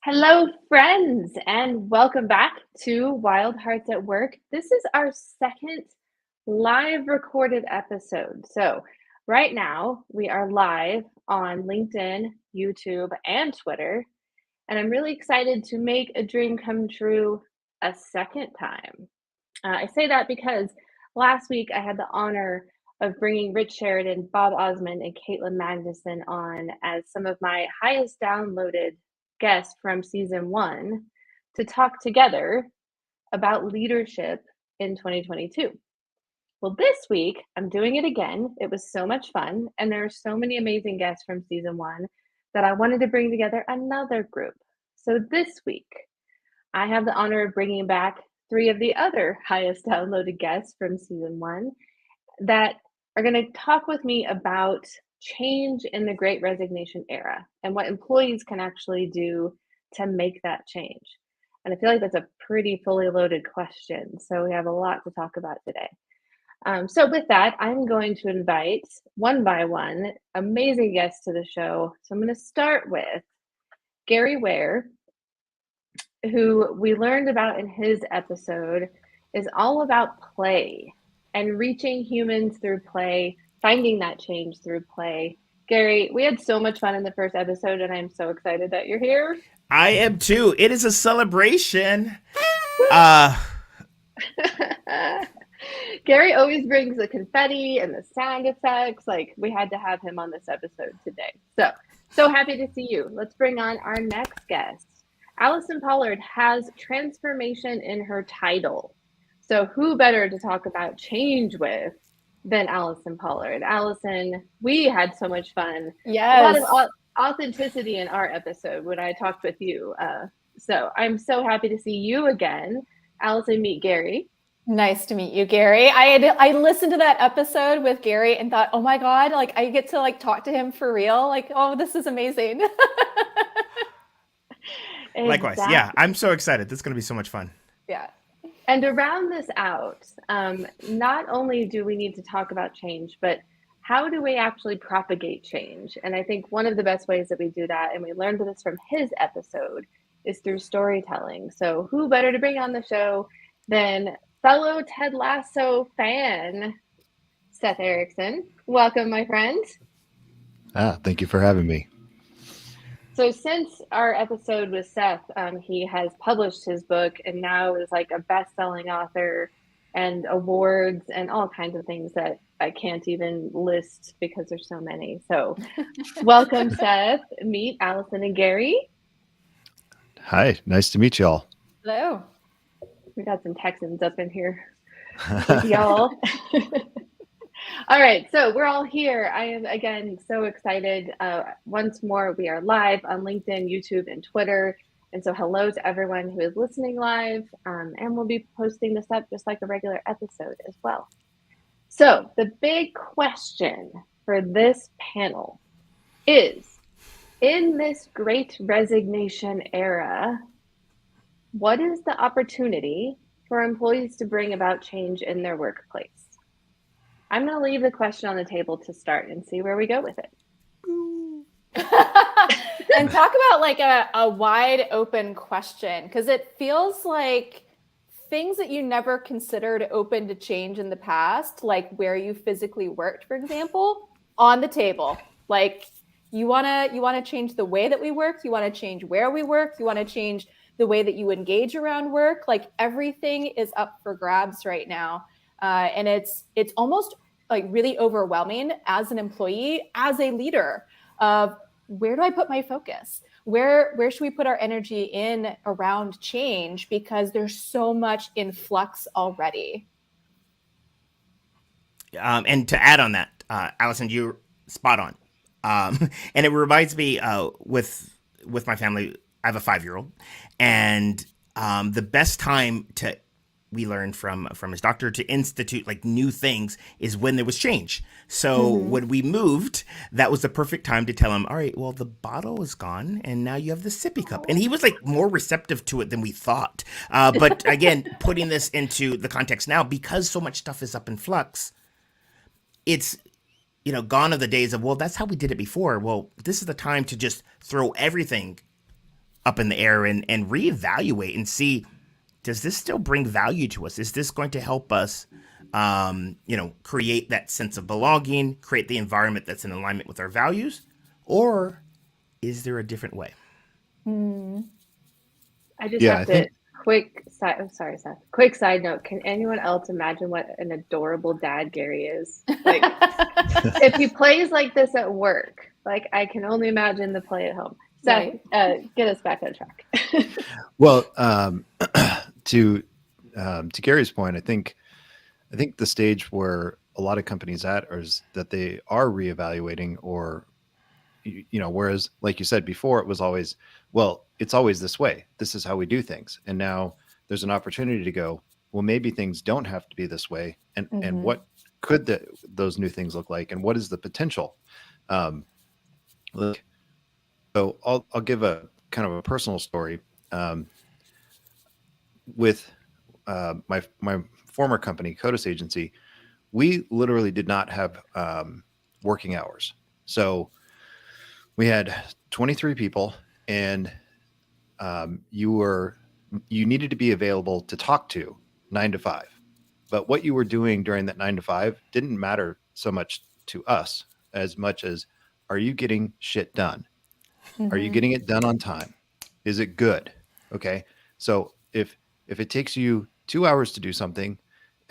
Hello, friends, and welcome back to Wild Hearts at Work. This is our second live recorded episode. So, right now, we are live on LinkedIn, YouTube, and Twitter. And I'm really excited to make a dream come true a second time. I say that because last week I had the honor of bringing Rich Sheridan, Bob Osmond, and Caitlin Magnuson on as some of my highest downloaded guests from season one to talk together about leadership in 2022. Well, this week I'm doing it again. It was so much fun, and there are so many amazing guests from season one that I wanted to bring together another group. So this week, I have the honor of bringing back three of the other highest downloaded guests from season one that are going to talk with me about change in the Great Resignation era and what employees can actually do to make that change. And I feel like that's a pretty fully loaded question. So we have a lot to talk about today. So with that, I'm going to invite one by one amazing guests to the show. So I'm going to start with Gary Ware, who we learned about in his episode, is all about play and reaching humans through play, finding that change through play. Gary, we had so much fun in the first episode, and I'm so excited that you're here. I am too. It is a celebration. Uh, Gary always brings the confetti and the sound effects. Like, we had to have him on this episode today. So happy to see you. Let's bring on our next guest. Allison Pollard has transformation in her title. So who better to talk about change with than Allison Pollard? Allison, we had so much fun. A lot Yes. of authenticity in our episode when I talked with you. So I'm so happy to see you again. Allison, meet Gary. Nice to meet you, Gary. I listened to that episode with Gary and thought, oh my God, like I get to like talk to him for real. Like, oh, this is amazing. Likewise. Yeah, I'm so excited. This is going to be so much fun. Yeah. And to round this out, not only do we need to talk about change, but how do we actually propagate change? And I think one of the best ways that we do that, and we learned this from his episode, is through storytelling. So who better to bring on the show than fellow Ted Lasso fan, Seth Erickson. Welcome, my friend. Thank you for having me. So since our episode with Seth, he has published his book and now is like a best-selling author and awards and all kinds of things that I can't even list because there's so many. So welcome, Seth. Meet Allison and Gary. Hi, nice to meet y'all. Hello. We got some Texans up in here with y'all. All right, so we're all here. I am, again, so excited. Once more, we are live on LinkedIn, YouTube, and Twitter. And so hello to everyone who is listening live. And we'll be posting this up just like a regular episode as well. So the big question for this panel is, in this Great Resignation era, what is the opportunity for employees to bring about change in their workplace? I'm going to leave the question on the table to start and see where we go with it. And talk about like a wide open question, because it feels like things that you never considered open to change in the past, like where you physically worked, for example, on the table. Like you want to change the way that we work, you want to change where we work, you want to change the way that you engage around work. Like everything is up for grabs right now. And it's almost like really overwhelming as an employee, as a leader, of where do I put my focus? Where should we put our energy in around change? Because there's so much in flux already. And to add on that, Allison, you're spot on. And it reminds me with my family, I have a 5-year-old, and the best time we learned from his doctor to institute like new things is when there was change. So when we moved, that was the perfect time to tell him, all right, well, the bottle is gone and now you have the sippy cup. And he was like more receptive to it than we thought. But again, putting this into the context now, because so much stuff is up in flux, it's, gone are the days of, well, that's how we did it before. Well, this is the time to just throw everything up in the air and reevaluate and see, does this still bring value to us? Is this going to help us, create that sense of belonging, create the environment that's in alignment with our values? Or is there a different way? I just have to quick side note. Can anyone else imagine what an adorable dad Gary is? Like, if he plays like this at work, like I can only imagine the play at home. Seth, get us back on track. Well, to Gary's point, I think the stage where a lot of companies is that they are reevaluating, or whereas like you said before, it was always, well, it's always this way. This is how we do things. And now there's an opportunity to go, well, maybe things don't have to be this way. And what could those new things look like? And what is the potential? So I'll give a kind of a personal story. With my former company, Codis Agency, we literally did not have working hours. So we had 23 people, and you needed to be available to talk to 9 to 5. But what you were doing during that 9 to 5 didn't matter so much to us as much as, are you getting shit done? Are you getting it done on time? Is it good? Okay. So if it takes you 2 hours to do something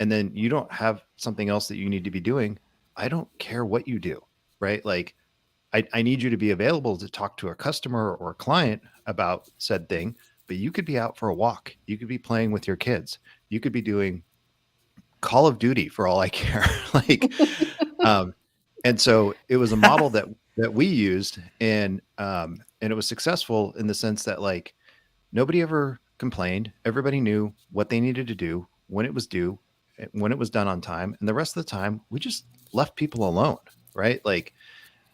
and then you don't have something else that you need to be doing, I don't care what you do, right? Like I need you to be available to talk to a customer or a client about said thing, but you could be out for a walk. You could be playing with your kids. You could be doing Call of Duty for all I care. And so it was a model that we used, and it was successful in the sense that like nobody ever complained. Everybody knew what they needed to do, when it was due, when it was done on time. And the rest of the time we just left people alone. Right. Like,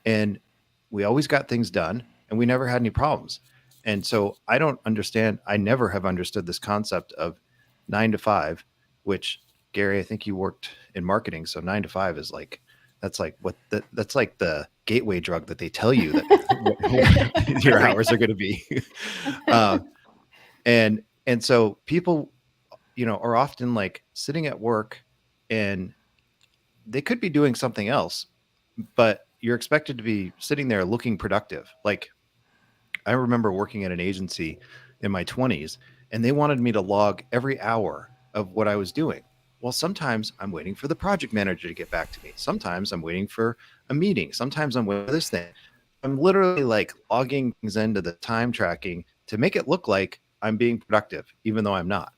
and we always got things done and we never had any problems. And so I never have understood this concept of 9 to 5, which Gary, I think you worked in marketing. So 9 to 5 is like, that's like the gateway drug that they tell you that your hours are going to be. And so people, are often like sitting at work and they could be doing something else, but you're expected to be sitting there looking productive. Like I remember working at an agency in my 20s, and they wanted me to log every hour of what I was doing. Well, sometimes I'm waiting for the project manager to get back to me. Sometimes I'm waiting for a meeting. Sometimes I'm waiting for this thing. I'm literally like logging things into the time tracking to make it look like I'm being productive, even though I'm not.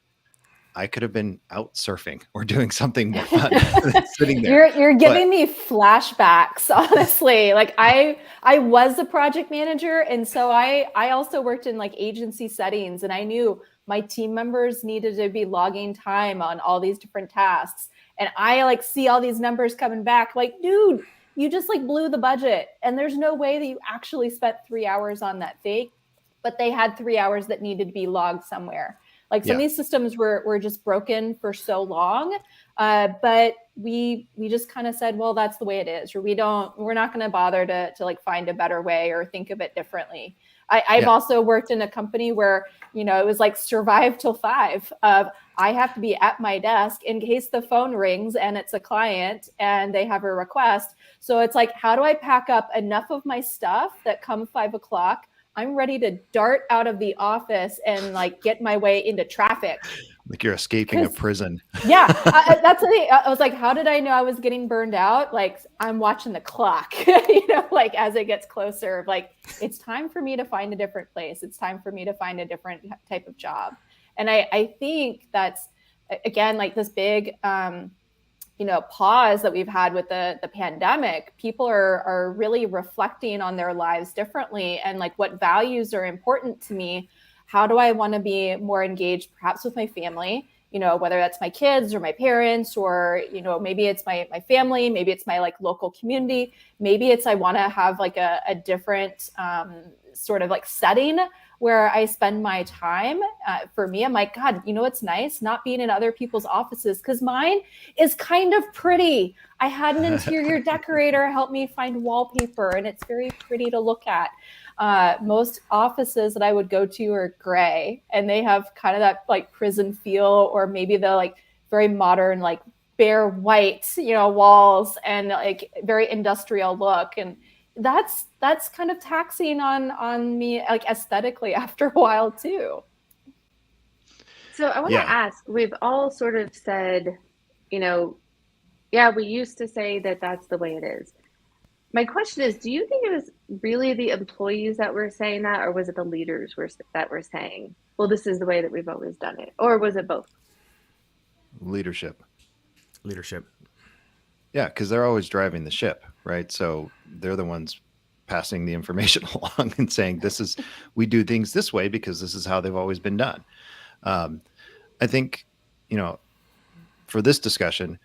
I could have been out surfing or doing something more fun than sitting there. You're giving me flashbacks, honestly. Like I was the project manager. And so I also worked in like agency settings, and I knew my team members needed to be logging time on all these different tasks. And I like see all these numbers coming back like, dude, you just like blew the budget. And there's no way that you actually spent 3 hours on that thing, but they had 3 hours that needed to be logged somewhere. Like some of these systems were just broken for so long, but we just kind of said, well, that's the way it is, or we're not going to bother to like find a better way or think of it differently. I've also worked in a company where, it was like survive till 5 of I have to be at my desk in case the phone rings and it's a client and they have a request. So it's like, how do I pack up enough of my stuff that come 5 o'clock? I'm ready to dart out of the office and like get my way into traffic. Like you're escaping a prison. Yeah. That's the thing. I was like, how did I know I was getting burned out? Like I'm watching the clock, like as it gets closer, like it's time for me to find a different place. It's time for me to find a different type of job. And I think that's, again, like this big, pause that we've had with the pandemic. People are really reflecting on their lives differently and like what values are important to me. How do I want to be more engaged, perhaps with my family, whether that's my kids or my parents, or, maybe it's my family, maybe it's my like local community. Maybe it's, I want to have like a different sort of like setting where I spend my time. For me, I'm like, God, what's nice? Not being in other people's offices, because mine is kind of pretty. I had an interior decorator help me find wallpaper, and it's very pretty to look at. Most offices that I would go to are gray, and they have kind of that like prison feel, or maybe the like very modern, like bare white, walls, and like very industrial look. And that's kind of taxing on me, like aesthetically, after a while too. So I want to ask, we've all sort of said, yeah, we used to say that that's the way it is. My question is, do you think it was really the employees that were saying that, or was it the leaders that were saying, well, this is the way that we've always done it? Or was it both? Leadership. Yeah, because they're always driving the ship, right? So they're the ones passing the information along and saying, we do things this way because this is how they've always been done. I think, for this discussion,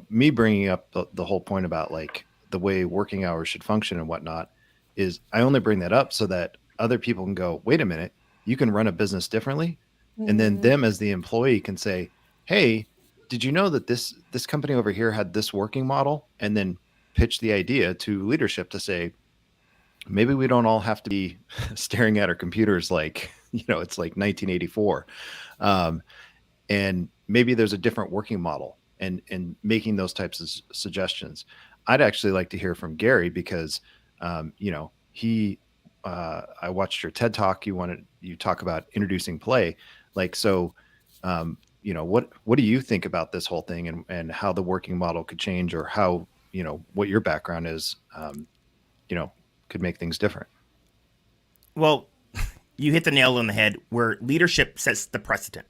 me bringing up the whole point about like the way working hours should function and whatnot is I only bring that up so that other people can go, wait a minute, you can run a business differently. Mm-hmm. And then them as the employee can say, hey, did you know that this company over here had this working model? And then pitch the idea to leadership to say, maybe we don't all have to be staring at our computers like, it's like 1984. And maybe there's a different working model, and making those types of suggestions. I'd actually like to hear from Gary because, I watched your TED Talk. You talk about introducing play. Like, so, what do you think about this whole thing and how the working model could change, or how, what your background is, could make things different? Well, you hit the nail on the head where leadership sets the precedent.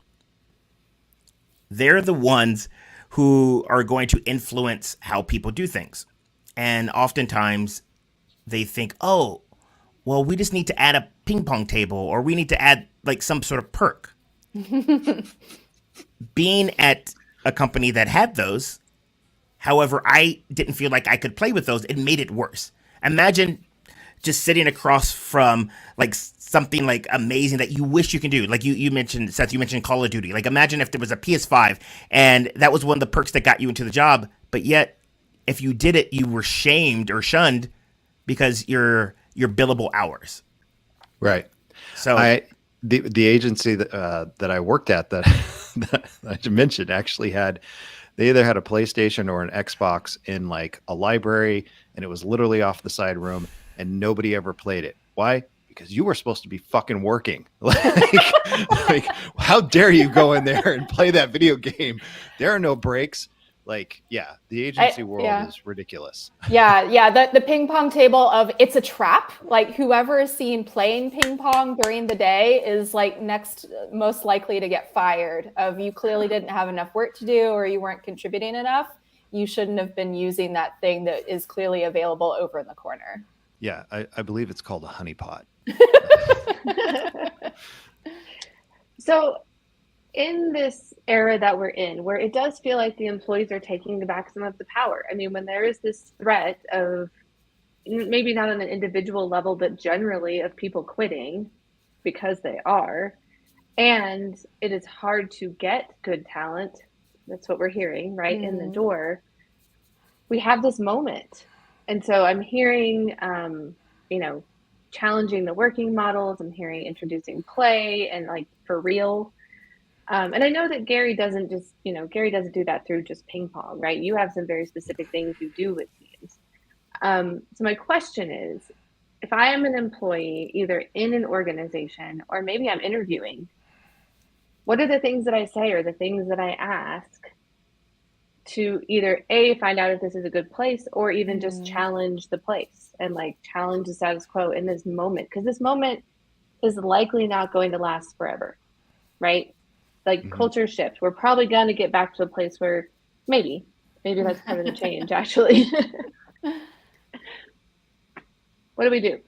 They're the ones who are going to influence how people do things. And oftentimes they think, oh, well, we just need to add a ping pong table, or we need to add like some sort of perk. Being at a company that had those, however, I didn't feel like I could play with those. It made it worse. Imagine just sitting across from like something like amazing that you wish you can do. Like you mentioned, Seth, you mentioned Call of Duty. Like imagine if there was a PS5 and that was one of the perks that got you into the job, but yet if you did it, you were shamed or shunned because your billable hours. Right. So the agency that I worked at that I mentioned actually they either had a PlayStation or an Xbox in like a library, and it was literally off the side room, and nobody ever played it. Why? Because you were supposed to be fucking working. like, how dare you go in there and play that video game? There are no breaks. Like, yeah, the agency world is ridiculous. Yeah. The ping pong table of it's a trap. Like whoever is seen playing ping pong during the day is like next most likely to get fired. Of you clearly didn't have enough work to do, or you weren't contributing enough. You shouldn't have been using that thing that is clearly available over in the corner. Yeah, I believe it's called a honeypot. So in this era that we're in, where it does feel like the employees are taking back some of the power. I mean, when there is this threat of maybe not on an individual level, but generally of people quitting because they are, and it is hard to get good talent. That's what we're hearing, right? In the door. We have this moment. And so I'm hearing, challenging the working models. I'm hearing introducing play and like for real. And I know that Gary doesn't do that through just ping pong, right? You have some very specific things you do with teams. So my question is, if I am an employee, either in an organization or maybe I'm interviewing, what are the things that I say or the things that I ask to either find out if this is a good place, or even just challenge the place and like challenge the status quo in this moment? Because this moment is likely not going to last forever, right? Like culture shift. We're probably going to get back to a place where maybe that's part of the change, actually. What do we do?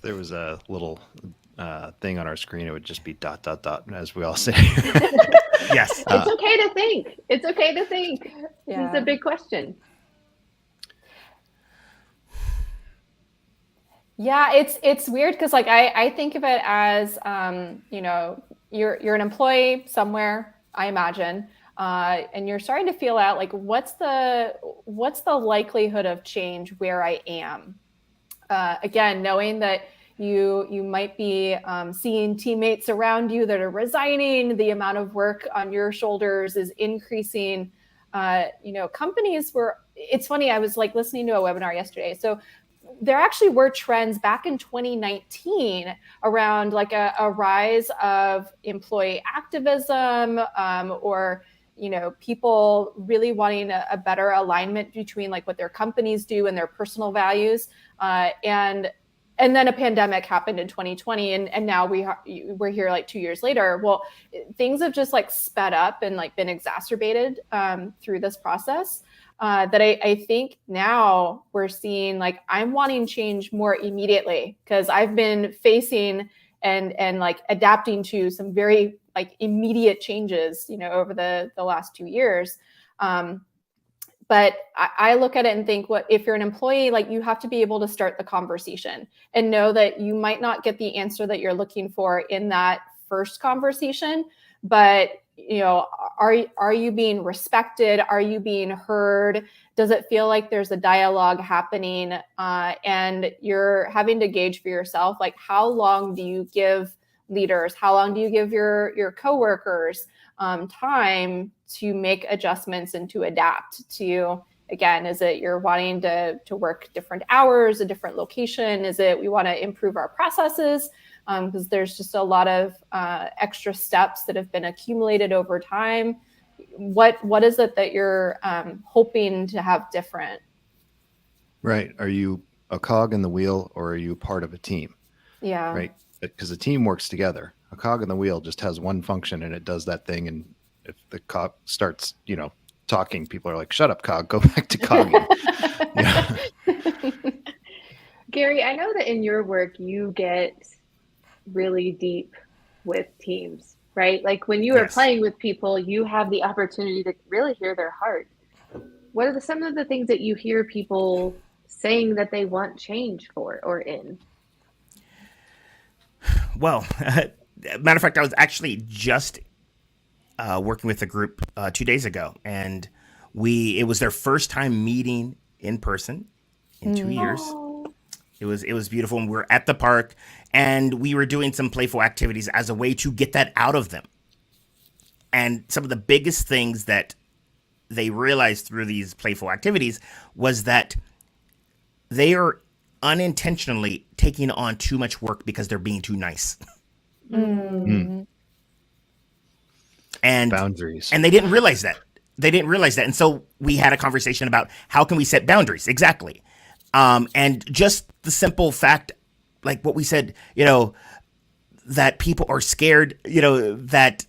There was a little thing on our screen. It would just be ... as we all say. Yes. It's okay to think. It's okay to think. Yeah. This is a big question. Yeah, it's weird because like I think of it as you're an employee somewhere, I imagine, and you're starting to feel out like what's the likelihood of change where I am. Again, knowing that you might be seeing teammates around you that are resigning, the amount of work on your shoulders is increasing. Companies it's funny, I was like listening to a webinar yesterday. So there actually were trends back in 2019 around like a rise of employee activism, or people really wanting a better alignment between like what their companies do and their personal values. And then a pandemic happened in 2020, and now we're here like 2 years later. Well, things have just like sped up and like been exacerbated through this process. That I think now we're seeing like I'm wanting change more immediately because I've been facing and like adapting to some very like immediate changes, over the last 2 years. But I look at it and think, if you're an employee, like you have to be able to start the conversation and know that you might not get the answer that you're looking for in that first conversation, but are you being respected? Are you being heard? Does it feel like there's a dialogue happening? And you're having to gauge for yourself, like how long do you give leaders? How long do you give your coworkers time to make adjustments and to adapt to, again, is it you're wanting to work different hours, a different location? Is it we want to improve our processes? Because there's just a lot of extra steps that have been accumulated over time. What is it that you're hoping to have different? Right. Are you a cog in the wheel or are you part of a team? Yeah. Right. Because a team works together. A cog in the wheel just has one function and it does that thing. And if the cog starts, talking, people are like, shut up, cog, go back to cogging. Yeah. Gary, I know that in your work, you get really deep with teams, right? Like when you are playing with people, you have the opportunity to really hear their heart. What are some of the things that you hear people saying that they want change for or in? Well, matter of fact, I was actually just working with a group 2 days ago, and it was their first time meeting in person in 2 years. It was beautiful, and we were at the park, and we were doing some playful activities as a way to get that out of them. And some of the biggest things that they realized through these playful activities was that they are unintentionally taking on too much work because they're being too nice. Mm-hmm. And boundaries. And they didn't realize that. And so we had a conversation about how can we set boundaries? Exactly. And just the simple fact, like what we said, that people are scared, that,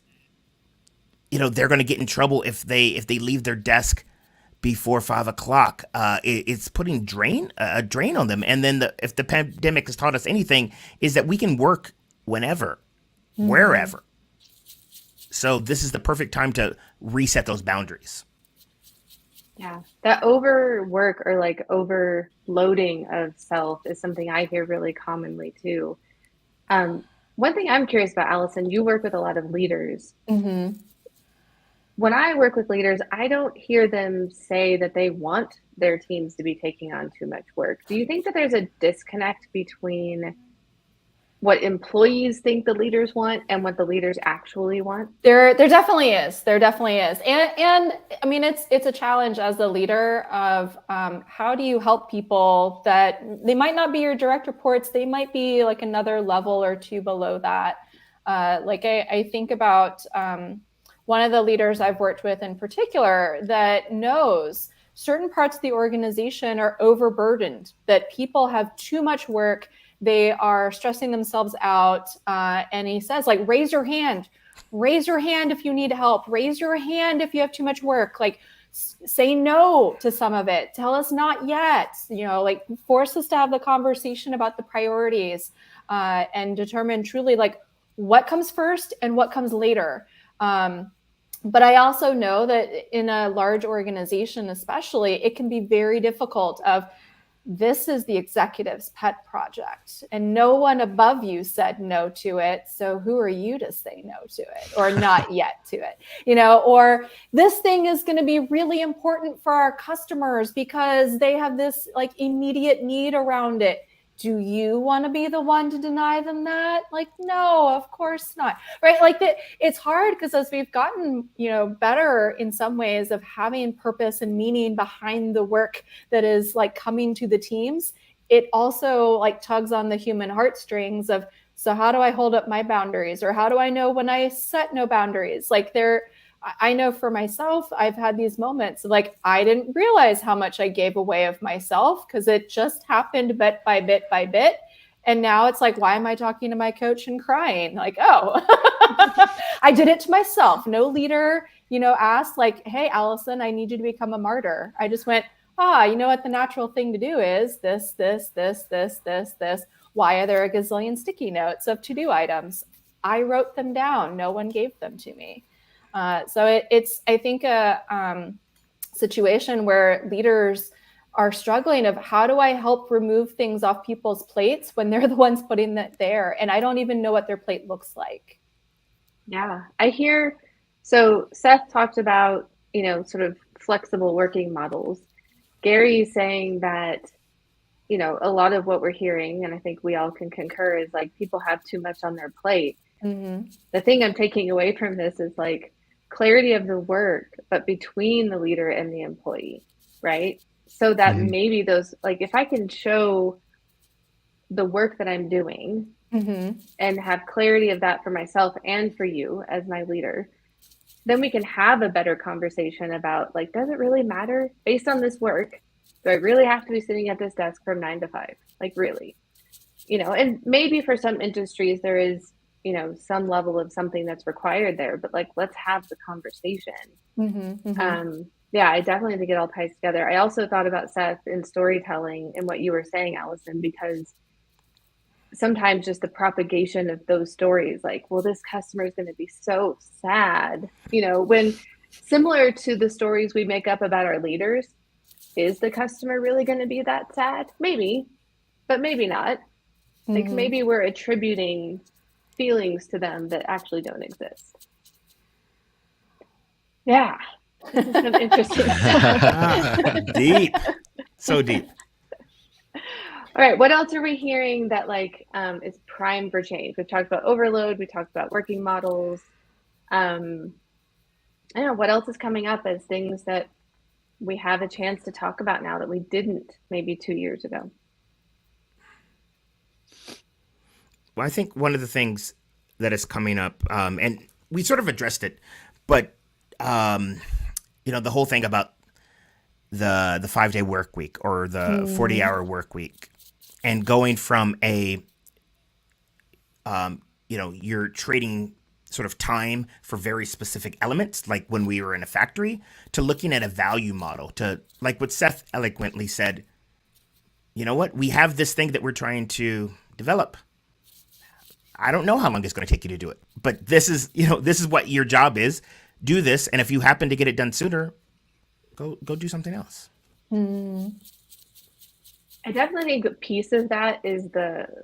they're going to get in trouble if they leave their desk before 5 o'clock. It's putting a drain on them. And then if the pandemic has taught us anything, is that we can work whenever, wherever. So this is the perfect time to reset those boundaries. Yeah, that overwork or like overloading of self is something I hear really commonly too. One thing I'm curious about, Allison, you work with a lot of leaders. Mm-hmm. When I work with leaders, I don't hear them say that they want their teams to be taking on too much work. Do you think that there's a disconnect between what employees think the leaders want and what the leaders actually want? There definitely is. And I mean, it's a challenge as the leader of how do you help people that they might not be your direct reports, they might be like another level or two below that. I think about one of the leaders I've worked with in particular that knows certain parts of the organization are overburdened, that people have too much work. They are stressing themselves out. And he says, like, raise your hand if you need help, raise your hand if you have too much work, like say no to some of it. Tell us not yet, like force us to have the conversation about the priorities and determine truly like what comes first and what comes later. But I also know that in a large organization, especially, it can be very difficult of this is the executive's pet project and no one above you said no to it. So who are you to say no to it or not yet to it, or this thing is going to be really important for our customers because they have this like immediate need around it. Do you want to be the one to deny them that? Like, no, of course not. Right. Like that, it's hard because as we've gotten, better in some ways of having purpose and meaning behind the work that is like coming to the teams, it also like tugs on the human heartstrings of, so how do I hold up my boundaries? Or how do I know when I set no boundaries? Like I know for myself, I've had these moments of like, I didn't realize how much I gave away of myself because it just happened bit by bit by bit. And now it's like, why am I talking to my coach and crying? Like, oh, I did it to myself. No leader, asked like, hey, Allison, I need you to become a martyr. I just went, you know what the natural thing to do is this. Why are there a gazillion sticky notes of to-do items? I wrote them down. No one gave them to me. So it's, I think, a situation where leaders are struggling of how do I help remove things off people's plates when they're the ones putting that there? And I don't even know what their plate looks like. Yeah, I hear. So Seth talked about, sort of flexible working models. Gary's saying that, a lot of what we're hearing, and I think we all can concur, is like people have too much on their plate. Mm-hmm. The thing I'm taking away from this is like clarity of the work, but between the leader and the employee, right? So that maybe those, like, if I can show the work that I'm doing and have clarity of that for myself and for you as my leader, then we can have a better conversation about like, does it really matter based on this work? Do I really have to be sitting at this desk from 9 to 5? Like, really? And maybe for some industries there is, some level of something that's required there, but like, let's have the conversation. Yeah, I definitely think it all ties together. I also thought about Seth in storytelling and what you were saying, Allison, because sometimes just the propagation of those stories, like, well, this customer is going to be so sad, when similar to the stories we make up about our leaders, is the customer really going to be that sad? Maybe, but maybe not. Like maybe we're attributing feelings to them that actually don't exist. Yeah. This is some interesting stuff. Deep. So deep. All right. What else are we hearing that like is prime for change? We've talked about overload. We talked about working models. I don't know what else is coming up as things that we have a chance to talk about now that we didn't maybe 2 years ago. Well, I think one of the things that is coming up, and we sort of addressed it, but the whole thing about the 5-day work week or the 40-hour work week, and going from a you're trading sort of time for very specific elements, like when we were in a factory, to looking at a value model, to like what Seth eloquently said, you know what, we have this thing that we're trying to develop. I don't know how long it's going to take you to do it, but this is what your job is. Do this, and if you happen to get it done sooner, go do something else. I definitely think a piece of that is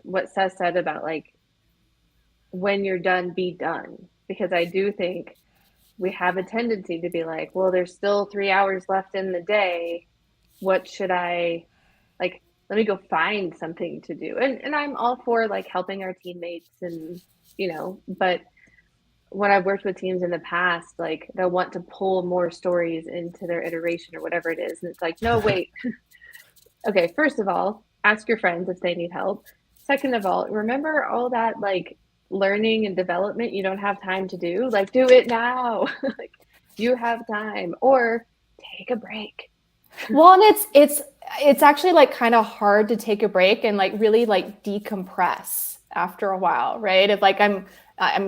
what Seth said about like, when you're done, be done. Because I do think we have a tendency to be like, well, there's still 3 hours left in the day. What should I, like, let me go find something to do. And I'm all for like helping our teammates and, but when I've worked with teams in the past, like they'll want to pull more stories into their iteration or whatever it is. And it's like, no, wait. Okay, first of all, ask your friends if they need help. Second of all, remember all that like learning and development you don't have time to do? Like, do it now. Like, you have time, or take a break. Well, and it's actually like kind of hard to take a break and like really like decompress after a while, right? If like I'm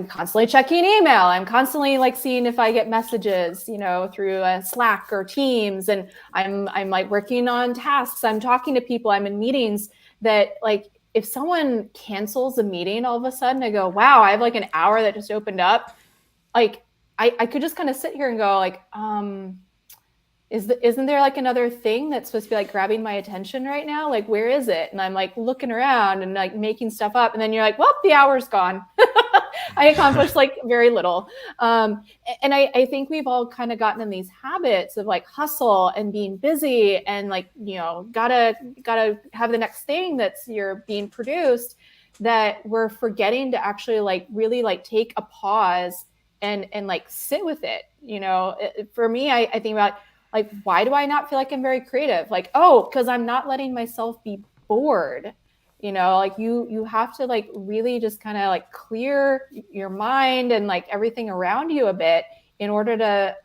constantly checking email, I'm constantly like seeing if I get messages, through Slack or Teams, and I'm like working on tasks, I'm talking to people, I'm in meetings that like, if someone cancels a meeting all of a sudden, I go, wow, I have like an hour that just opened up. Like I could just kind of sit here and go like, isn't there like another thing that's supposed to be like grabbing my attention right now? Like, where is it? And I'm like looking around and like making stuff up. And then you're like, well, the hour's gone. I accomplished like very little. And I think we've all kind of gotten in these habits of like hustle and being busy and like, gotta have the next thing that's you're being produced, that we're forgetting to actually like really like take a pause and like sit with it. For me, I think about like, why do I not feel like I'm very creative? Like, because I'm not letting myself be bored. Like you have to like really just kind of like clear your mind and like everything around you a bit in order to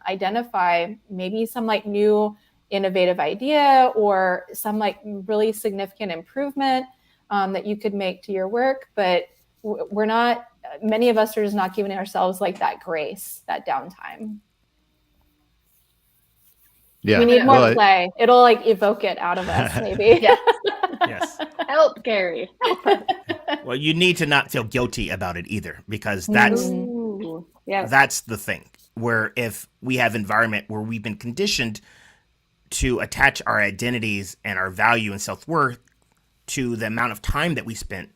identify maybe some like new innovative idea or some like really significant improvement that you could make to your work. But many of us are just not giving ourselves like that grace, that downtime. Yeah. We need more play. It'll like evoke it out of us, maybe. Yes. Help, Gary. Well, you need to not feel guilty about it either, because that's the thing. Where if we have environment where we've been conditioned to attach our identities and our value and self-worth to the amount of time that we spent,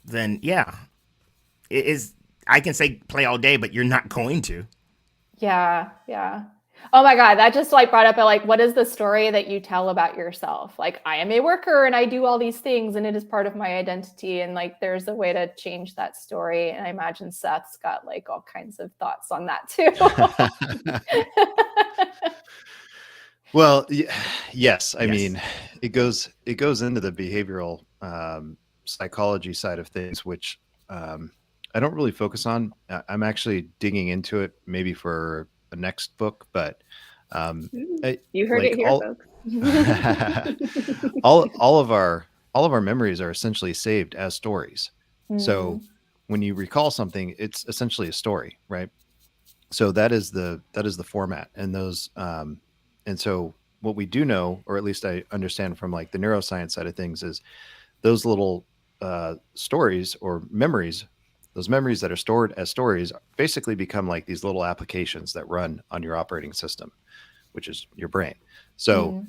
then it is. I can say play all day, but you're not going to. Yeah. Oh my God, that just like brought up what is the story that you tell about yourself? Like, I am a worker and I do all these things and it is part of my identity. And like, there's a way to change that story. And I imagine Seth's got like all kinds of thoughts on that too. Well, yes. I mean, it goes into the behavioral psychology side of things, which I don't really focus on. I'm actually digging into it maybe for a next book, but you heard it here, folks. all of our memories are essentially saved as stories. So when you recall something, it's essentially a story, right? So that is the format, and those and so what we do know, or at least I understand from like the neuroscience side of things, is those little stories or memories, those memories that are stored as stories basically become like these little applications that run on your operating system, which is your brain. So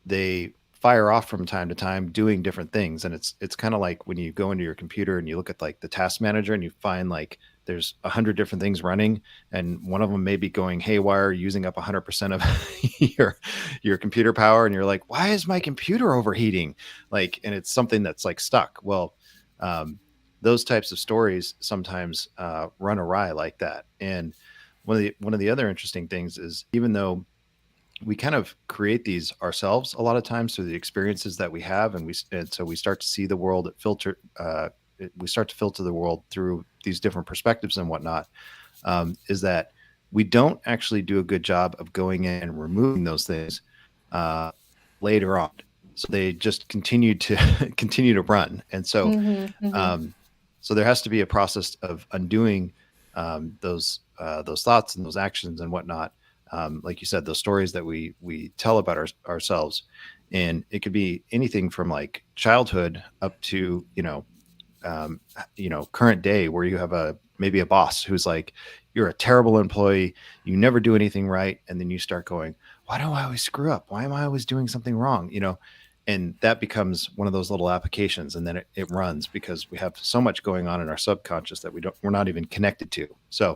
they fire off from time to time doing different things. And it's kind of like when you go into your computer and you look at like the task manager and you find like there's 100 different things running, and one of them may be going haywire, using up 100% of your computer power. And you're like, why is my computer overheating? Like, and it's something that's like stuck. Well, those types of stories sometimes run awry like that. And one of the other interesting things is, even though we kind of create these ourselves a lot of times through the experiences that we have, and so we start to see the world we start to filter the world through these different perspectives and whatnot, is that we don't actually do a good job of going in and removing those things later on. So they just continue to run. And so, so there has to be a process of undoing those thoughts and those actions and whatnot. Like you said, those stories that we tell about ourselves, and it could be anything from like childhood up to current day, where you have maybe a boss who's like, you're a terrible employee, you never do anything right, and then you start going, why do I always screw up? Why am I always doing something wrong? And that becomes one of those little applications, and then it runs because we have so much going on in our subconscious that we're not even connected to. So,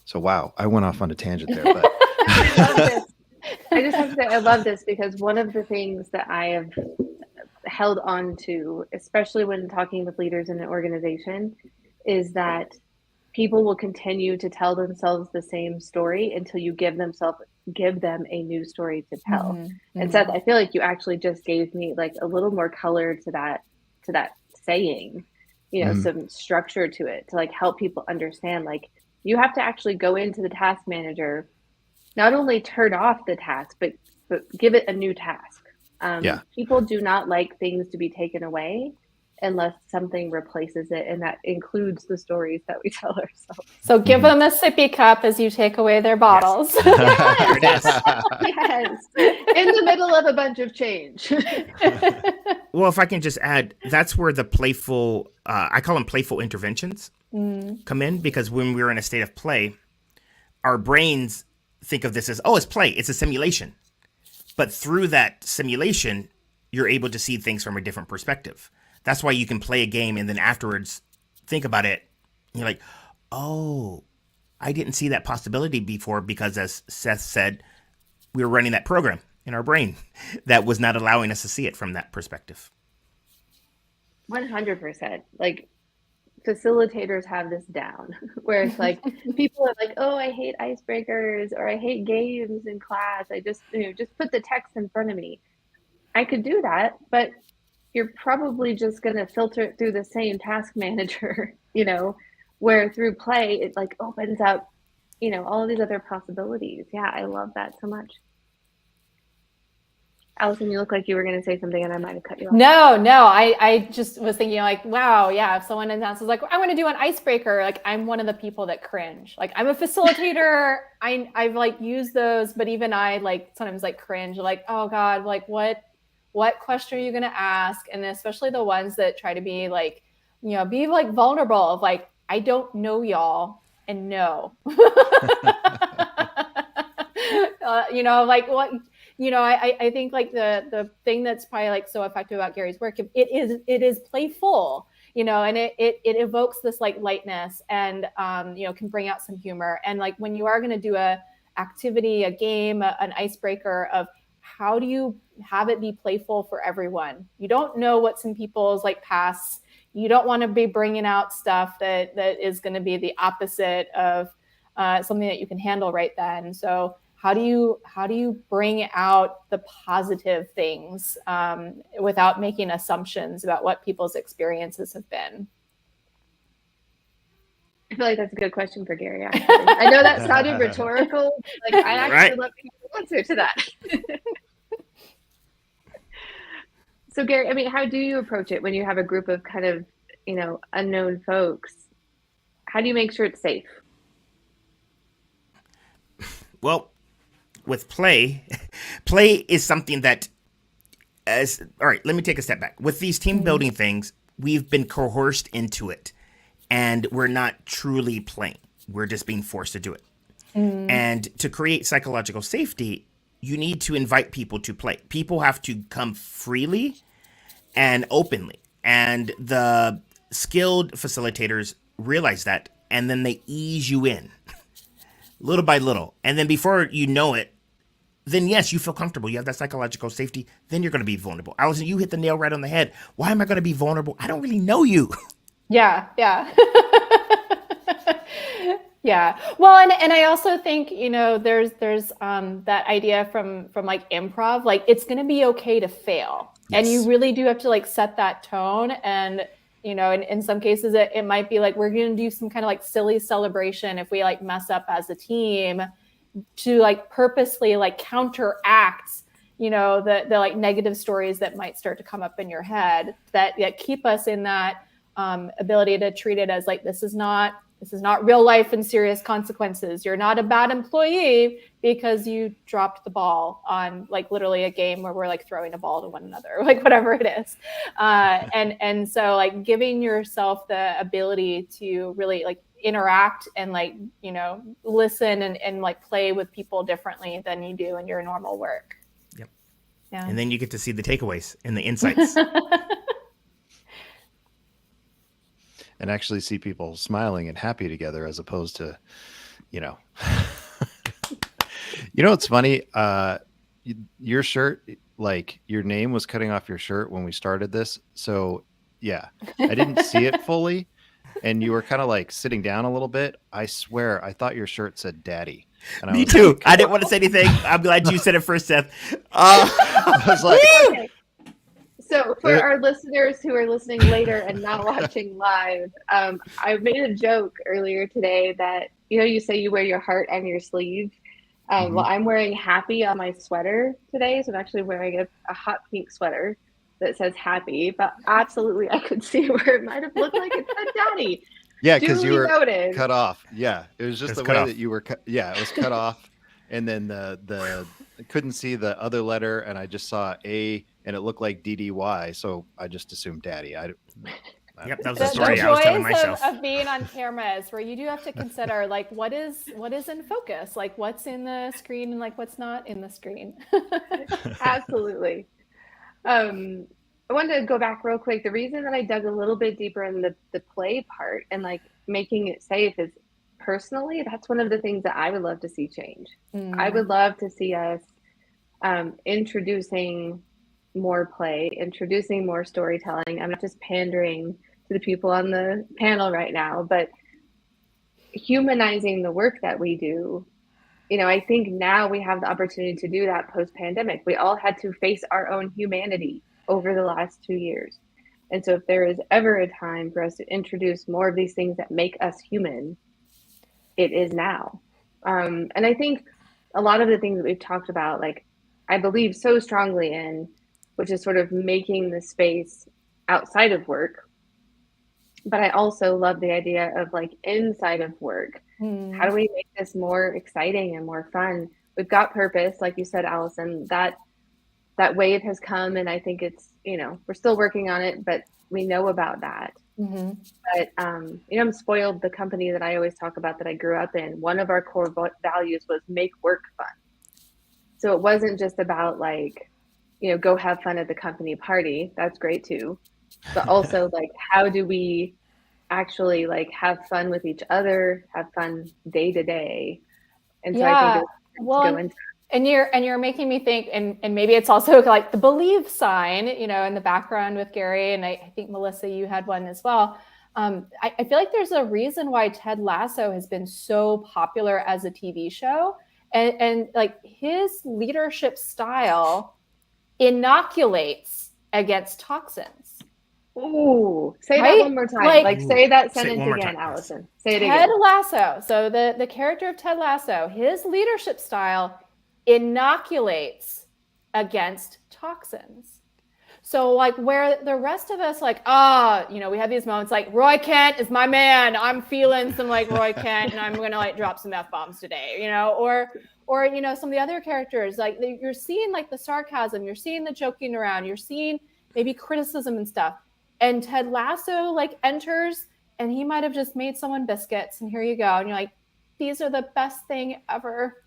so wow, I went off on a tangent there, but I love this. I just have to say, I love this because one of the things that I have held on to, especially when talking with leaders in an organization, is that people will continue to tell themselves the same story until you give them a new story to tell. And Seth, I feel like you actually just gave me like a little more color to that saying, some structure to it, to like help people understand, like, you have to actually go into the task manager, not only turn off the task, but give it a new task. People do not like things to be taken away unless something replaces it, and that includes the stories that we tell ourselves. So give them a sippy cup as you take away their bottles. Yes. Yes. In the middle of a bunch of change. Well, if I can just add, that's where the playful, I call them playful interventions, come in, because when we're in a state of play, our brains think of this as, oh, it's play, it's a simulation. But through that simulation, you're able to see things from a different perspective. That's why you can play a game and then afterwards think about it. And you're like, oh, I didn't see that possibility before because, as Seth said, we were running that program in our brain that was not allowing us to see it from that perspective. 100%. Like, facilitators have this down, where it's like people are like, oh, I hate icebreakers, or I hate games in class. I just put the text in front of me. I could do that, but you're probably just going to filter it through the same task manager, where through play, it like opens up, all of these other possibilities. Yeah, I love that so much. Allison, you look like you were going to say something and I might have cut you off. No. I just was thinking like, wow, yeah, if someone announces like, I want to do an icebreaker, like I'm one of the people that cringe. Like I'm a facilitator. I've like used those, but even I like sometimes like cringe, like, oh God, like what question are you going to ask? And especially the ones that try to be like, be like vulnerable of like, I don't know y'all and no, like what, I think like the thing that's probably like so effective about Gary's work, it is playful, and it evokes this like lightness and, can bring out some humor. And like when you are going to do a activity, a game, an icebreaker of how do you have it be playful for everyone? You don't know what's in people's like pasts. You don't want to be bringing out stuff that is going to be the opposite of something that you can handle right then. So how do you bring out the positive things without making assumptions about what people's experiences have been? I feel like that's a good question for Gary, actually. I know that sounded rhetorical. Like I actually love to hear the answer to that. So Gary, I mean, how do you approach it when you have a group of kind of, unknown folks? How do you make sure it's safe? Well, with play is something that all right, let me take a step back. With these team building things, we've been coerced into it and we're not truly playing. We're just being forced to do it. And to create psychological safety, you need to invite people to play. People have to come freely and openly. And the skilled facilitators realize that, and then they ease you in little by little. And then before you know it, then yes, you feel comfortable. You have that psychological safety. Then you're going to be vulnerable. Allison, you hit the nail right on the head. Why am I going to be vulnerable? I don't really know you. Yeah. Yeah. Well, and I also think, there's that idea from like improv, like it's going to be okay to fail. Yes. And you really do have to like set that tone. And, in some cases it might be like, we're going to do some kind of like silly celebration if we like mess up as a team to like purposely like counteract, the like negative stories that might start to come up in your head that keep us in that ability to treat it as like, this is not real life and serious consequences. You're not a bad employee because you dropped the ball on like literally a game where we're like throwing a ball to one another, like whatever it is. And so like giving yourself the ability to really like interact and like, listen and like play with people differently than you do in your normal work. Yep. Yeah. And then you get to see the takeaways and the insights. And actually see people smiling and happy together as opposed to, what's funny? Your shirt, like your name was cutting off your shirt when we started this. So yeah, I didn't see it fully. And you were kind of like sitting down a little bit. I swear, I thought your shirt said daddy. And Me too. Like, I didn't want to say anything. I'm glad you said it first, Seth. I was like, okay. So for our listeners who are listening later and not watching live, I made a joke earlier today that, you say you wear your heart on your sleeve. Well, I'm wearing happy on my sweater today. So I'm actually wearing a hot pink sweater that says happy, but absolutely I could see where it might have looked like it said daddy. Yeah, because you were noted. Cut off. Yeah, it was just the way that you were cut. Yeah, it was cut off. And then I couldn't see the other letter, and I just saw A, and it looked like DDY, so I just assumed daddy. Yep, that was a story I was telling myself. Of being on camera is where you do have to consider like what is in focus, like what's in the screen and like what's not in the screen. Absolutely. I wanted to go back real quick. The reason that I dug a little bit deeper in the play part and like making it safe is personally, that's one of the things that I would love to see change. I would love to see us introducing more play, introducing more storytelling. I'm not just pandering to the people on the panel right now, but humanizing the work that we do. You know, I think now we have the opportunity to do that post-pandemic. We all had to face our own humanity over the last 2 years. And so if there is ever a time for us to introduce more of these things that make us human, it is now. And I think a lot of the things that we've talked about, like I believe so strongly in, which is sort of making the space outside of work. But I also love the idea of like inside of work. How do we make this more exciting and more fun? We've got purpose, like you said, Allison, that wave has come, and I think it's, you know, we're still working on it, but we know about that. But, you know, I'm spoiled. The company that I always talk about that I grew up in, one of our core values was make work fun. So it wasn't just about like, you know, go have fun at the company party. That's great too. But also like, how do we actually like have fun with each other, have fun day to day? And so I think it's and you're making me think, and maybe it's also like the believe sign, you know, in the background with Gary, and I think Melissa, you had one as well. I feel like there's a reason why Ted Lasso has been so popular as a TV show, and like his leadership style inoculates against toxins. Ooh, say that one more time. Like say that sentence again, Allison. Say it again. Ted Lasso. So the character of Ted Lasso, his leadership style inoculates against toxins. So like where the rest of us like, you know, we have these moments like Roy Kent is my man. I'm feeling some like Roy Kent and I'm going to like drop some F-bombs today, you know, or, you know, some of the other characters, like you're seeing like the sarcasm, you're seeing the joking around, you're seeing maybe criticism and stuff. And Ted Lasso like enters and he might've just made someone biscuits and here you go. And you're like, these are the best thing ever.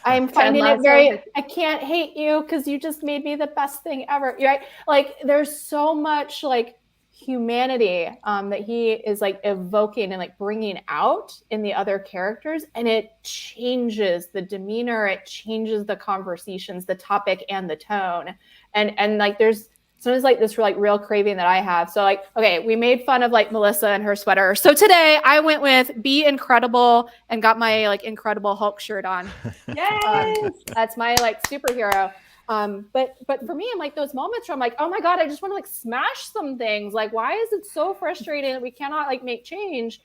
I'm finding it very, I can't hate you because you just made me the best thing ever. Right? Like there's so much like humanity that he is like evoking and like bringing out in the other characters, and it changes the demeanor, it changes the conversations, the topic and the tone. And like there's sometimes like this like real craving that I have. So like, okay, we made fun of like Melissa and her sweater. So today I went with Be Incredible and got my like Incredible Hulk shirt on. Yes. That's my like superhero. But for me, I'm like those moments where I'm like, oh my God, I just want to like smash some things. Like, why is it so frustrating that we cannot like make change?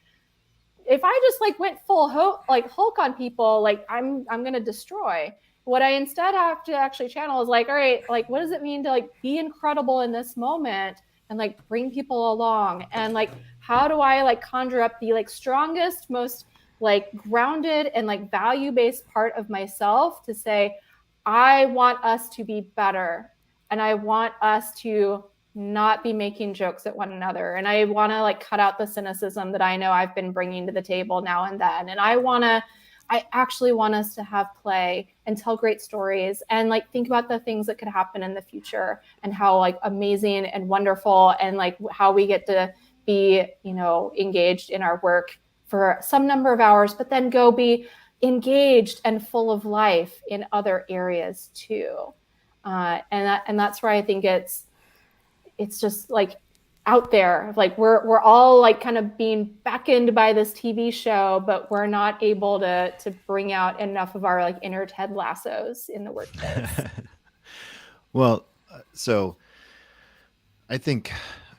If I just like went full Hulk on people, like I'm going to destroy. What I instead have to actually channel is like, all right, like, what does it mean to like be incredible in this moment and like bring people along? And like, how do I like conjure up the like strongest, most like grounded and like value-based part of myself to say, I want us to be better. And I want us to not be making jokes at one another. And I want to like cut out the cynicism that I know I've been bringing to the table now and then. And I actually want us to have play and tell great stories and like think about the things that could happen in the future and how like amazing and wonderful and like how we get to be, you know, engaged in our work for some number of hours, but then go be engaged and full of life in other areas too. And that's where I think it's just like out there, like we're all like kind of being beckoned by this TV show, but we're not able to bring out enough of our like inner Ted Lassos in the workplace. Well, so I think,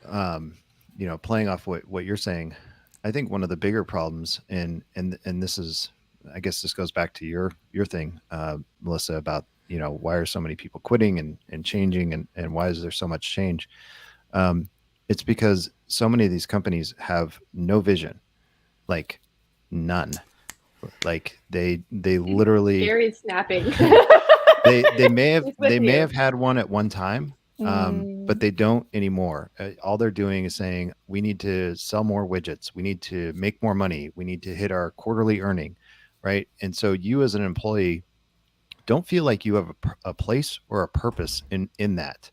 you know, playing off what you're saying, I think one of the bigger problems, and this is, I guess this goes back to your thing, Melissa, about, you know, why are so many people quitting and changing and why is there so much change? It's because so many of these companies have no vision, like none. Like they literally Gary's snapping. they may have had one at one time, But they don't anymore. All they're doing is saying, we need to sell more widgets. We need to make more money. We need to hit our quarterly earning, right? And so you as an employee don't feel like you have a place or a purpose in that.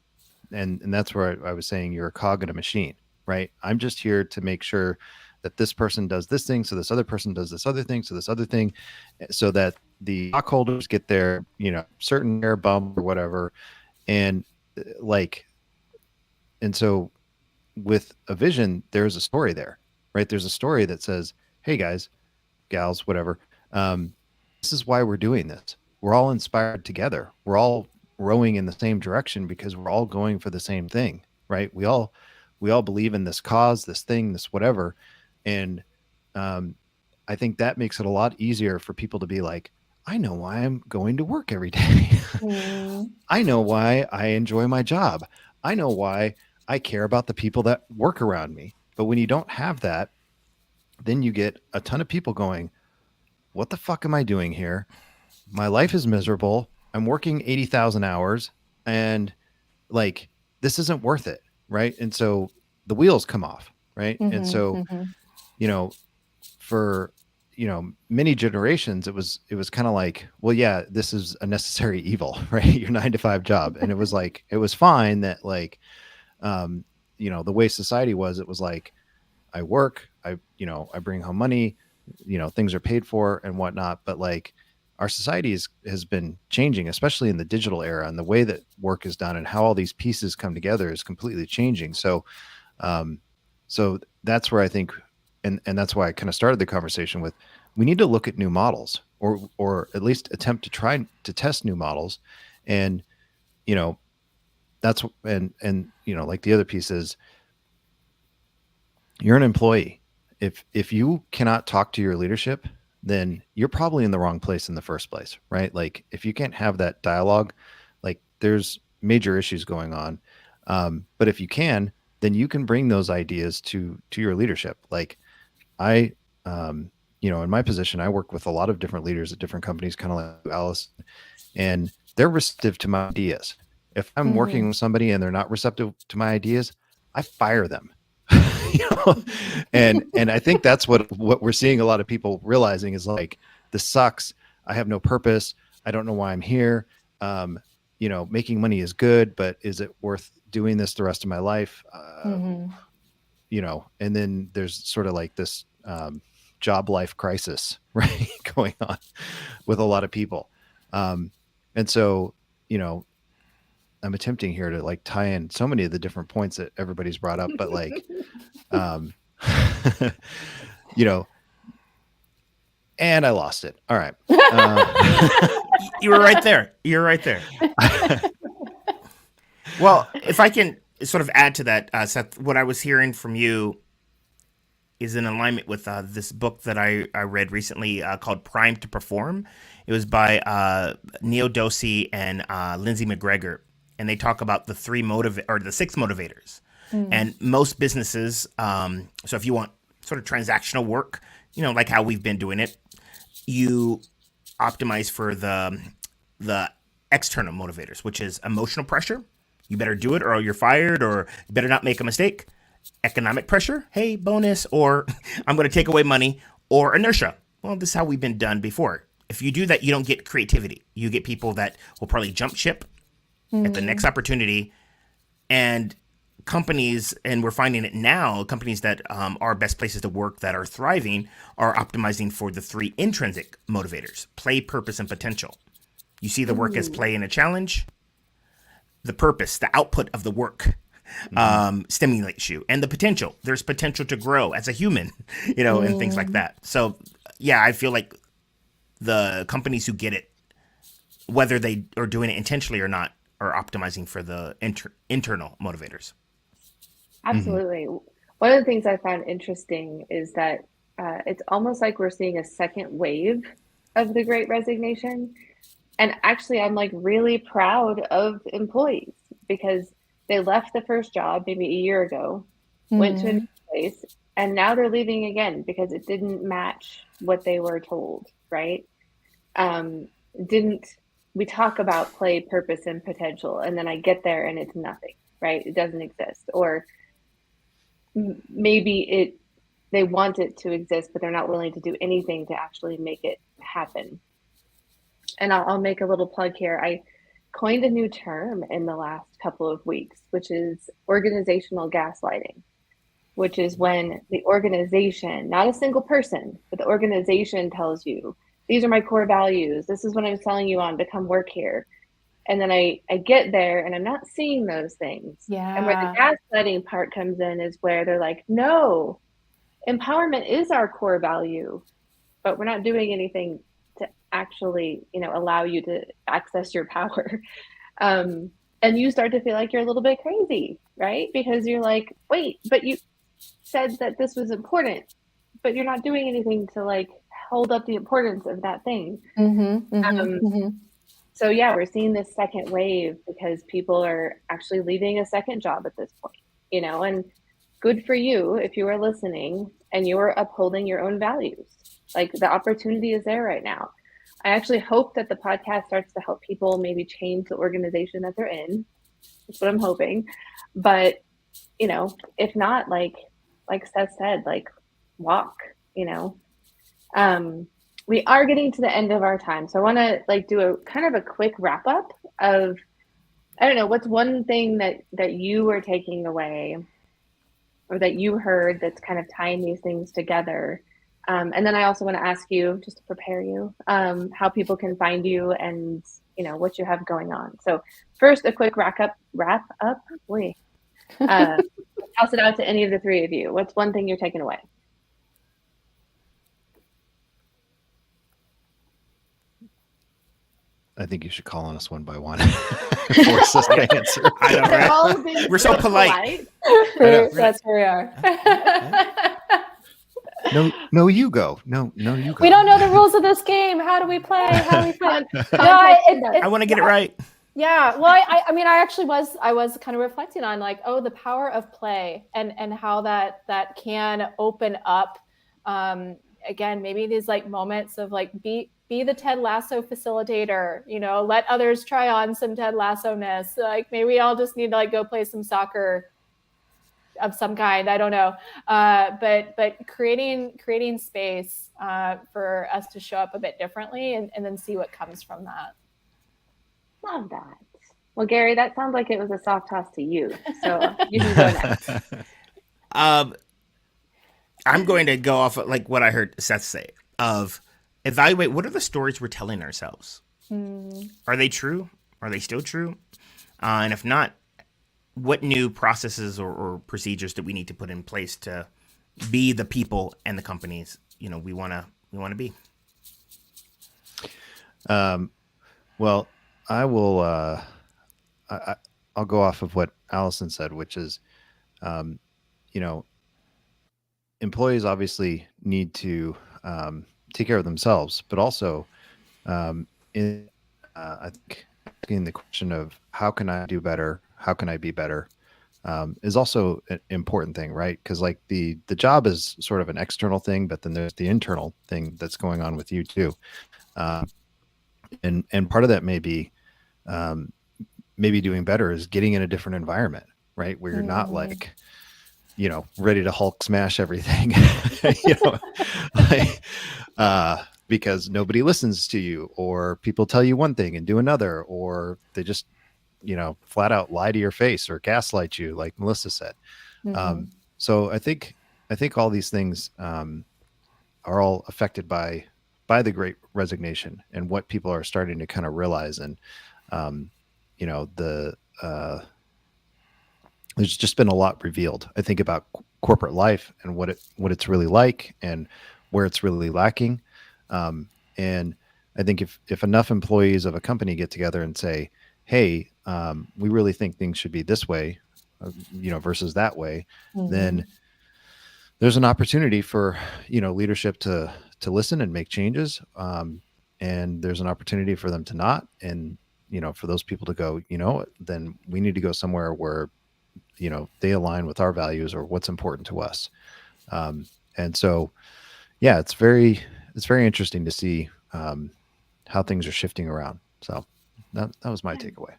And that's where I was saying you're a cog in a machine, right? I'm just here to make sure that this person does this thing, so this other person does this other thing, so this other thing, so that the stockholders get their, certain air bump or whatever. And like, and so with a vision, there's a story there, right? There's a story that says, hey guys, gals, whatever, this is why we're doing this. We're all inspired together. We're all rowing in the same direction because we're all going for the same thing, right? We all believe in this cause, this thing, this whatever. And I think that makes it a lot easier for people to be like, I know why I'm going to work every day. I know why I enjoy my job. I know why I care about the people that work around me. But when you don't have that, then you get a ton of people going, what the fuck am I doing here? My life is miserable. I'm working 80,000 hours and like, this isn't worth it. Right. And so the wheels come off. Right. And so, for, many generations, it was kind of like, well, yeah, this is a necessary evil, right? Your 9-to-5 job. And it was like, it was fine that like, the way society was, it was like, I work, I bring home money, things are paid for and whatnot. But like our society has been changing, especially in the digital era, and the way that work is done and how all these pieces come together is completely changing. So, so that's where I think, and that's why I kind of started the conversation with, we need to look at new models or at least attempt to try to test new models. And, that's, and, like the other piece is, you're an employee. If you cannot talk to your leadership, then you're probably in the wrong place in the first place, right? Like if you can't have that dialogue, like there's major issues going on. But if you can, then you can bring those ideas to your leadership. Like I, in my position, I work with a lot of different leaders at different companies, kind of like Allison, and they're receptive to my ideas. If I'm working with somebody and they're not receptive to my ideas, I fire them. And I think that's what we're seeing a lot of people realizing is like, this sucks. I have no purpose. I don't know why I'm here. Making money is good, but is it worth doing this the rest of my life? And then there's sort of like this job life crisis, right, going on with a lot of people. And so, I'm attempting here to like tie in so many of the different points that everybody's brought up, but like, and I lost it. All right. You were right there. You're right there. Well, if I can sort of add to that, Seth, what I was hearing from you is in alignment with this book that I read recently called Primed to Perform. It was by Neil Dosey and Lindsay McGregor. And they talk about the 6 motivators. And most businesses, so if you want sort of transactional work, like how we've been doing it, you optimize for the external motivators, which is emotional pressure. You better do it or you're fired, or you better not make a mistake. Economic pressure, hey, bonus, or I'm going to take away money, or inertia. Well, this is how we've been done before. If you do that, you don't get creativity. You get people that will probably jump ship at the next opportunity. And companies, and we're finding it now, companies that are best places to work that are thriving are optimizing for the 3 intrinsic motivators: play, purpose, and potential. You see the work as play and a challenge. The purpose, the output of the work stimulates you. And the potential, there's potential to grow as a human, and things like that. So yeah, I feel like the companies who get it, whether they are doing it intentionally or not, are optimizing for the internal motivators. Absolutely. One of the things I found interesting is that it's almost like we're seeing a second wave of the Great Resignation. And actually, I'm like really proud of employees because they left the first job maybe a year ago, went to a new place, and now they're leaving again because it didn't match what they were told, right? Didn't we talk about play, purpose, and potential, and then I get there and it's nothing, right? It doesn't exist. Or maybe they want it to exist, but they're not willing to do anything to actually make it happen. And I'll make a little plug here. I coined a new term in the last couple of weeks, which is organizational gaslighting, which is when the organization, not a single person, but the organization tells you, these are my core values. This is what I'm selling you on to come work here. And then I get there and I'm not seeing those things. Yeah. And where the gaslighting part comes in is where they're like, no, empowerment is our core value, but we're not doing anything to actually, allow you to access your power. And you start to feel like you're a little bit crazy, right? Because you're like, wait, but you said that this was important, but you're not doing anything to like hold up the importance of that thing. So yeah, we're seeing this second wave because people are actually leaving a second job at this point, and good for you if you are listening and you are upholding your own values. Like the opportunity is there right now. I actually hope that the podcast starts to help people maybe change the organization that they're in. That's what I'm hoping. But, if not, like Seth said, like walk, we are getting to the end of our time. So I want to like do a kind of a quick wrap up of, I don't know, what's one thing that you were taking away or that you heard that's kind of tying these things together. And then I also want to ask you, just to prepare you, how people can find you and, what you have going on. So first, a quick wrap up. Boy, toss it out to any of the three of you. What's one thing you're taking away? I think you should call on us one by one. Force us to answer. I know, right? We're so polite. That's where we are. No, you go. No, you go. We don't know the rules of this game. How do we play? I want to get it right. Yeah. Well, I mean, I was kind of reflecting on like, the power of play and how that can open up, again, maybe these like moments of like, be the Ted Lasso facilitator, let others try on some Ted Lasso-ness. Like maybe we all just need to like go play some soccer of some kind. I don't know. But creating space for us to show up a bit differently and then see what comes from that. Love that. Well, Gary, that sounds like it was a soft toss to you. So you can go next. I'm going to go off of, like what I heard Seth say of evaluate what are the stories we're telling ourselves. Are they true? Are they still true? And if not, what new processes or procedures do we need to put in place to be the people and the companies we want to be? Well, I will. I'll go off of what Allison said, which is, employees obviously need to take care of themselves, but also, I think asking the question of how can I do better, how can I be better, is also an important thing, right? Because like the job is sort of an external thing, but then there's the internal thing that's going on with you too, and part of that may be maybe doing better is getting in a different environment, right? Where you're not like, ready to Hulk smash everything, because nobody listens to you, or people tell you one thing and do another, or they just, flat out lie to your face or gaslight you, like Melissa said. So I think all these things are all affected by the Great Resignation and what people are starting to kind of realize. And, there's just been a lot revealed, I think, about corporate life and what it's really like and where it's really lacking. And I think if enough employees of a company get together and say, hey, we really think things should be this way, versus that way, then there's an opportunity for, leadership to listen and make changes. And there's an opportunity for them to not, and, for those people to go, then we need to go somewhere where, they align with our values or what's important to us. And so, it's very interesting to see how things are shifting around. So that was my takeaway.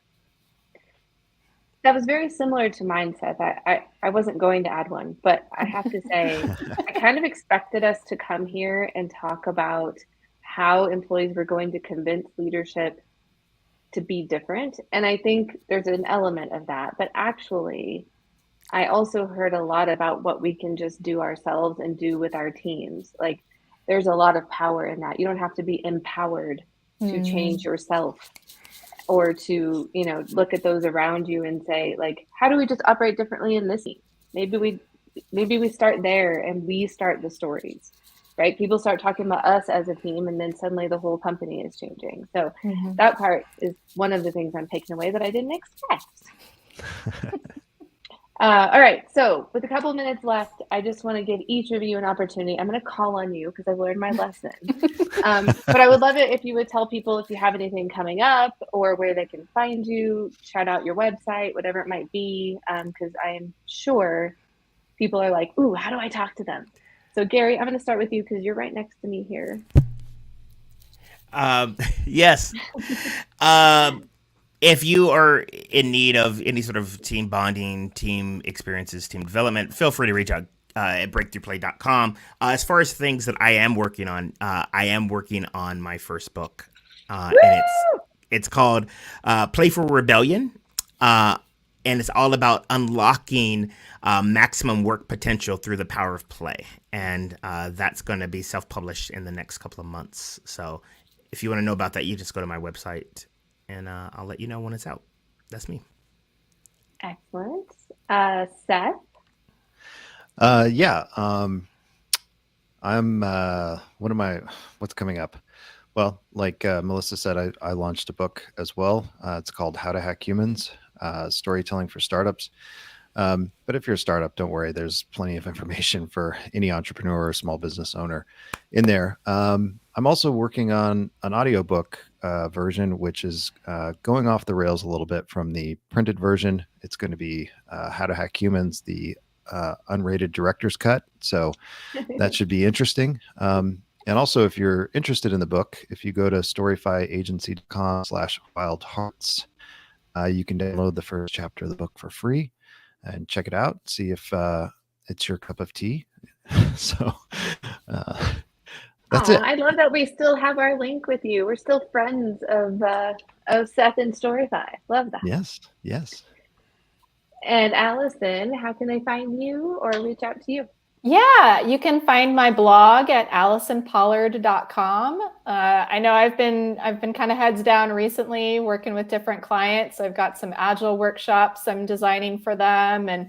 That was very similar to mine, Seth. I wasn't going to add one, but I have to say, I kind of expected us to come here and talk about how employees were going to convince leadership to be different. And I think there's an element of that. But actually, I also heard a lot about what we can just do ourselves and do with our teams. Like, there's a lot of power in that. You don't have to be empowered to change yourself, or to, look at those around you and say, like, how do we just operate differently in this team? Maybe we start there and we start the stories, right? People start talking about us as a team, and then suddenly the whole company is changing. So that part is one of the things I'm taking away that I didn't expect. All right, so with a couple of minutes left, I just want to give each of you an opportunity. I'm going to call on you because I've learned my lesson. But I would love it if you would tell people if you have anything coming up or where they can find you, shout out your website, whatever it might be, because I'm sure people are like, ooh, how do I talk to them? So Gary, I'm going to start with you because you're right next to me here. Yes. If you are in need of any sort of team bonding, team experiences, team development, feel free to reach out at breakthroughplay.com. As far as things that I am working on my first book, and it's called Playful Rebellion, and it's all about unlocking maximum work potential through the power of play, and that's going to be self-published in the next couple of months. So if you want to know about that, you just go to my website, and I'll let you know when it's out. That's me. Excellent. Seth? What's coming up? Well, like Melissa said, I launched a book as well. It's called How to Hack Humans, Storytelling for Startups. But if you're a startup, don't worry. There's plenty of information for any entrepreneur or small business owner in there. I'm also working on an audiobook version, which is going off the rails a little bit from the printed version. It's going to be How to Hack Humans, the unrated director's cut. So that should be interesting. And also, if you're interested in the book, if you go to storyfyagency.com/wildhearts, you can download the first chapter of the book for free and check it out. See if it's your cup of tea. So that's it. I love that we still have our link with you. We're still friends of Seth and Storyfy. Love that. Yes. And Allison, how can they find you or reach out to you? Yeah, you can find my blog at AllisonPollard.com. I know I've been kind of heads down recently working with different clients. I've got some Agile workshops I'm designing for them, and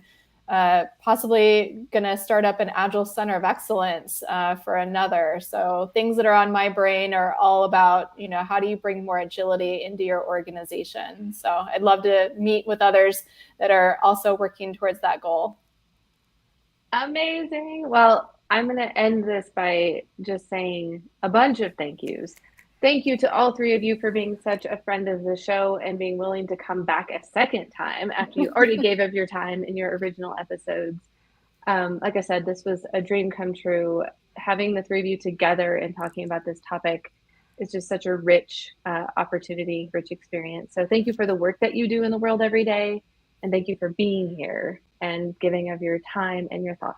possibly going to start up an Agile Center of Excellence for another. So things that are on my brain are all about, how do you bring more agility into your organization? So I'd love to meet with others that are also working towards that goal. Amazing. Well, I'm going to end this by just saying a bunch of thank yous. Thank you to all three of you for being such a friend of the show and being willing to come back a second time after you already gave of your time in your original episodes. Like I said, this was a dream come true. Having the three of you together and talking about this topic is just such a rich opportunity, rich experience. So thank you for the work that you do in the world every day. And thank you for being here and giving of your time and your thoughts.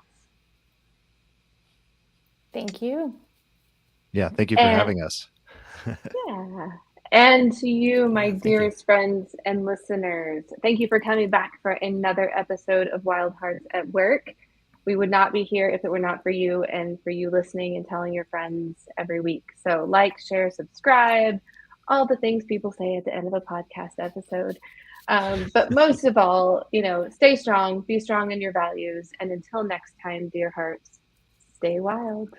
Thank you. Yeah, thank you for having us. Yeah. And to you, my dearest friends and listeners, thank you for coming back for another episode of Wild Hearts at Work. We would not be here if it were not for you and for you listening and telling your friends every week. So like, share, subscribe, all the things people say at the end of a podcast episode. But most of all, stay strong, be strong in your values. And until next time, dear hearts, stay wild.